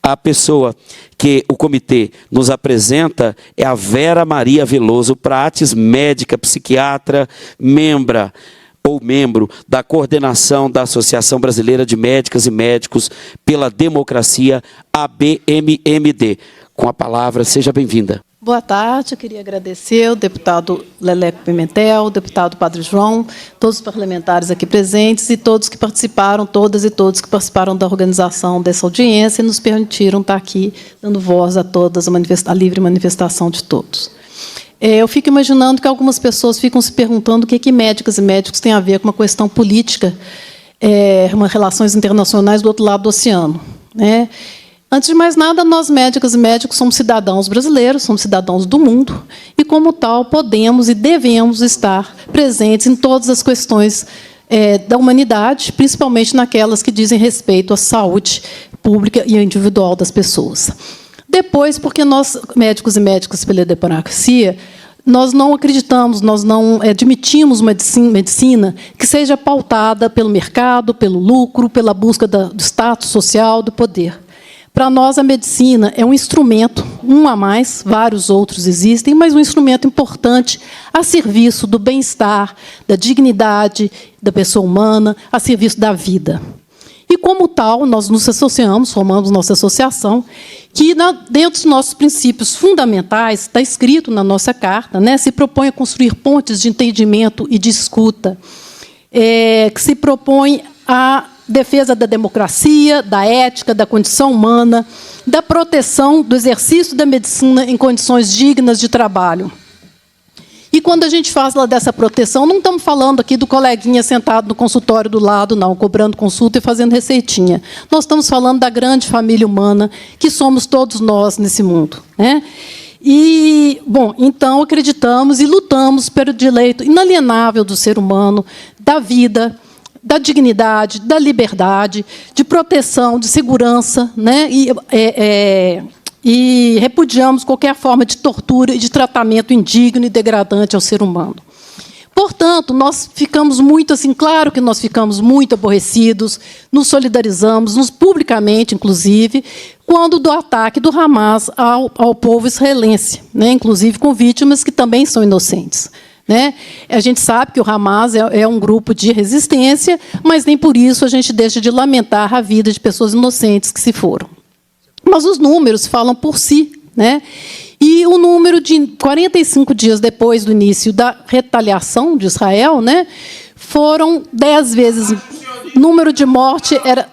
A pessoa que o comitê nos apresenta é a Vera Maria Veloso Prates, médica, psiquiatra, membro da coordenação da Associação Brasileira de Médicas e Médicos pela Democracia, ABMMD. Com a palavra, seja bem-vinda. Boa tarde, eu queria agradecer ao deputado Leleco Pimentel, o deputado Padre João, todos os parlamentares aqui presentes e todos que participaram, todas e todos que participaram da organização dessa audiência e nos permitiram estar aqui dando voz a todas, a livre manifestação de todos. Eu fico imaginando que algumas pessoas ficam se perguntando o que médicas e médicos têm a ver com uma questão política, relações internacionais do outro lado do oceano, né? Antes de mais nada, nós, médicas e médicos, somos cidadãos brasileiros, somos cidadãos do mundo, e, como tal, podemos e devemos estar presentes em todas as questões da humanidade, principalmente naquelas que dizem respeito à saúde pública e individual das pessoas. Depois, porque nós, médicos e médicas pela democracia, nós não acreditamos, nós não admitimos uma medicina que seja pautada pelo mercado, pelo lucro, pela busca do status social, do poder. Para nós, a medicina é um instrumento, um a mais, vários outros existem, mas um instrumento importante a serviço do bem-estar, da dignidade da pessoa humana, a serviço da vida. E, como tal, nós nos associamos, formamos nossa associação, que, dentro dos nossos princípios fundamentais, está escrito na nossa carta, né, se propõe a construir pontes de entendimento e de escuta, que se propõe a defesa da democracia, da ética, da condição humana, da proteção do exercício da medicina em condições dignas de trabalho. E, quando a gente fala dessa proteção, não estamos falando aqui do coleguinha sentado no consultório do lado, não, cobrando consulta e fazendo receitinha. Nós estamos falando da grande família humana que somos todos nós nesse mundo, né? E, bom, então, acreditamos e lutamos pelo direito inalienável do ser humano, da vida, da dignidade, da liberdade, de proteção, de segurança, né? E repudiamos qualquer forma de tortura e de tratamento indigno e degradante ao ser humano. Portanto, nós ficamos muito, assim, claro que nós ficamos muito aborrecidos, nos solidarizamos, publicamente, inclusive, quando do ataque do Hamas ao povo israelense, né? Inclusive com vítimas que também são inocentes. Né? A gente sabe que o Hamas é um grupo de resistência, mas nem por isso a gente deixa de lamentar a vida de pessoas inocentes que se foram. Mas os números falam por si, né? E o número de 45 dias depois do início da retaliação de Israel, né, foram 10 vezes... O número de morte era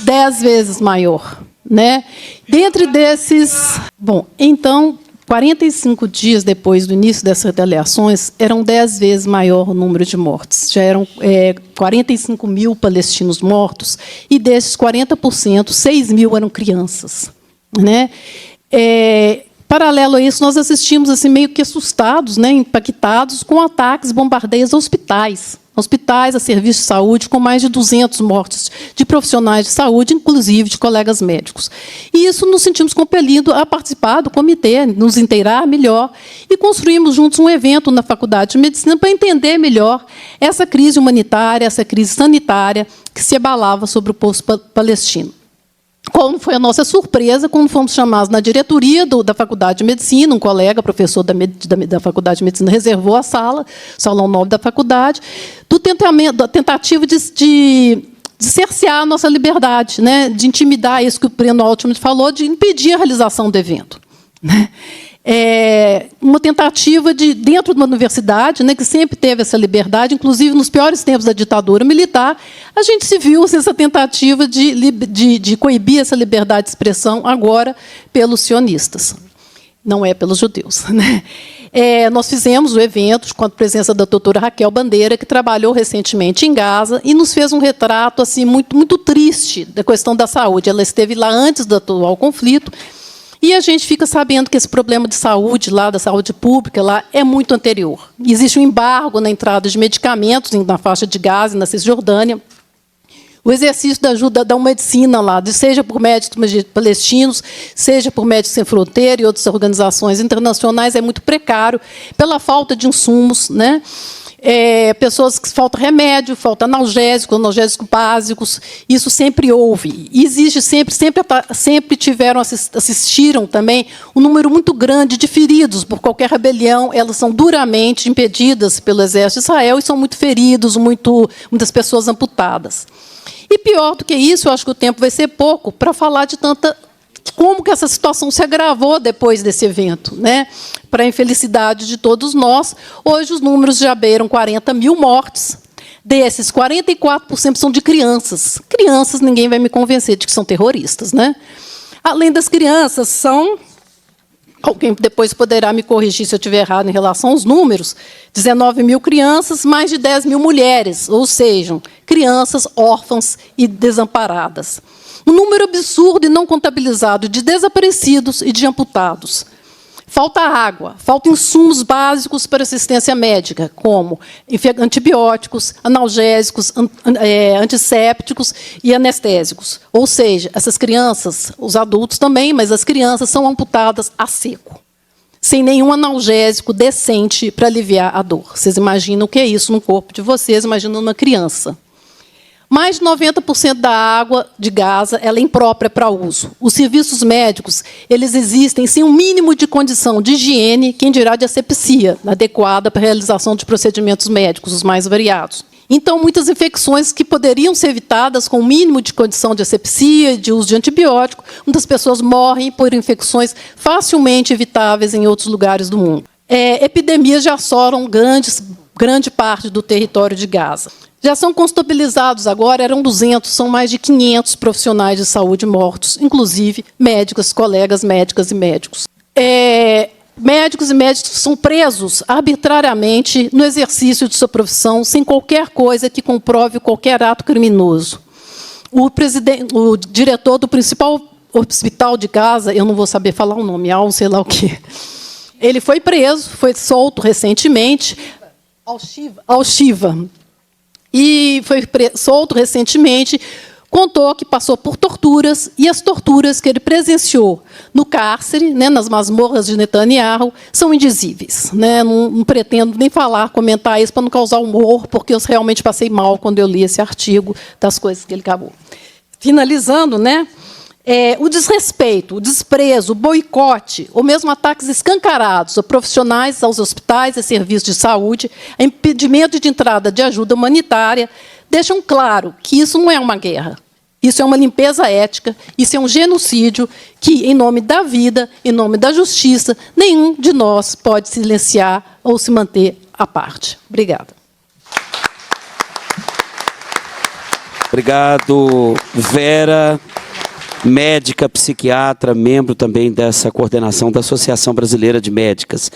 10 vezes maior, né? Dentre desses... Bom, então... 45 dias depois do início dessas retaliações, eram 10 vezes maior o número de mortes. Já eram 45 mil palestinos mortos, e desses 40%, 6 mil eram crianças, né? Paralelo a isso, nós assistimos assim, meio que assustados, né, impactados com ataques, bombardeios a hospitais, a serviços de saúde, com mais de 200 mortes de profissionais de saúde, inclusive de colegas médicos. E isso nos sentimos compelidos a participar do comitê, nos inteirar melhor, e construímos juntos um evento na Faculdade de Medicina para entender melhor essa crise humanitária, essa crise sanitária que se abalava sobre o povo palestino. Como foi a nossa surpresa quando fomos chamados na diretoria da Faculdade de Medicina, um colega, professor da Faculdade de Medicina, reservou a sala, salão 9 da faculdade, da tentativa de cercear a nossa liberdade, né, de intimidar, isso que o Breno Altman falou, de impedir a realização do evento, né? Uma tentativa de, dentro de uma universidade, né, que sempre teve essa liberdade, inclusive nos piores tempos da ditadura militar, a gente se viu essa tentativa de coibir essa liberdade de expressão agora pelos sionistas, não é pelos judeus, né? Nós fizemos o evento com a presença da doutora Raquel Bandeira, que trabalhou recentemente em Gaza e nos fez um retrato assim, muito, muito triste da questão da saúde. Ela esteve lá antes do atual conflito, e a gente fica sabendo que esse problema de saúde, lá, da saúde pública, lá, é muito anterior. Existe um embargo na entrada de medicamentos na faixa de Gaza e na Cisjordânia. O exercício da ajuda da medicina lá, seja por médicos palestinos, seja por Médicos Sem Fronteira e outras organizações internacionais, é muito precário pela falta de insumos, né? pessoas que falta remédio, falta analgésicos básicos, isso sempre houve. E existe sempre assistiram também um número muito grande de feridos por qualquer rebelião, elas são duramente impedidas pelo exército de Israel e são muito feridos, muitas pessoas amputadas. E pior do que isso, eu acho que o tempo vai ser pouco para falar de como que essa situação se agravou depois desse evento, né? Para a infelicidade de todos nós. Hoje os números já beiram 40 mil mortes. Desses, 44% são de crianças. Crianças, ninguém vai me convencer de que são terroristas, né? Além das crianças, são... Alguém depois poderá me corrigir se eu estiver errado em relação aos números. 19 mil crianças, mais de 10 mil mulheres, ou seja, crianças órfãs e desamparadas. Um número absurdo e não contabilizado de desaparecidos e de amputados. Falta água, faltam insumos básicos para assistência médica, como antibióticos, analgésicos, antissépticos e anestésicos. Ou seja, essas crianças, os adultos também, mas as crianças são amputadas a seco, sem nenhum analgésico decente para aliviar a dor. Vocês imaginam o que é isso no corpo de vocês, imaginando uma criança. Mais de 90% da água de Gaza ela é imprópria para uso. Os serviços médicos eles existem sem um mínimo de condição de higiene, quem dirá de asepsia, adequada para a realização de procedimentos médicos, os mais variados. Então, muitas infecções que poderiam ser evitadas com o mínimo de condição de asepsia, de uso de antibiótico, muitas pessoas morrem por infecções facilmente evitáveis em outros lugares do mundo. Epidemias já assolam grande parte do território de Gaza. Já são contabilizados agora, eram 200, são mais de 500 profissionais de saúde mortos, inclusive médicos, colegas médicas e médicos. Médicos e médicos são presos arbitrariamente no exercício de sua profissão, sem qualquer coisa que comprove qualquer ato criminoso. O diretor do principal hospital de Gaza, eu não vou saber falar o nome, sei lá o quê, ele foi preso, foi solto recentemente, Al-Shiva, e foi solto recentemente, contou que passou por torturas, e as torturas que ele presenciou no cárcere, né, nas masmorras de Netanyahu, são indizíveis. Né? Não pretendo nem comentar isso para não causar humor, porque eu realmente passei mal quando eu li esse artigo das coisas que ele acabou. Finalizando, né? O desrespeito, o desprezo, o boicote, ou mesmo ataques escancarados a profissionais, aos hospitais e serviços de saúde, a impedimento de entrada de ajuda humanitária, deixam claro que isso não é uma guerra. Isso é uma limpeza ética, isso é um genocídio que, em nome da vida, em nome da justiça, nenhum de nós pode silenciar ou se manter à parte. Obrigada. Obrigado, Vera. Médica, psiquiatra, membro também dessa coordenação da Associação Brasileira de Médicas.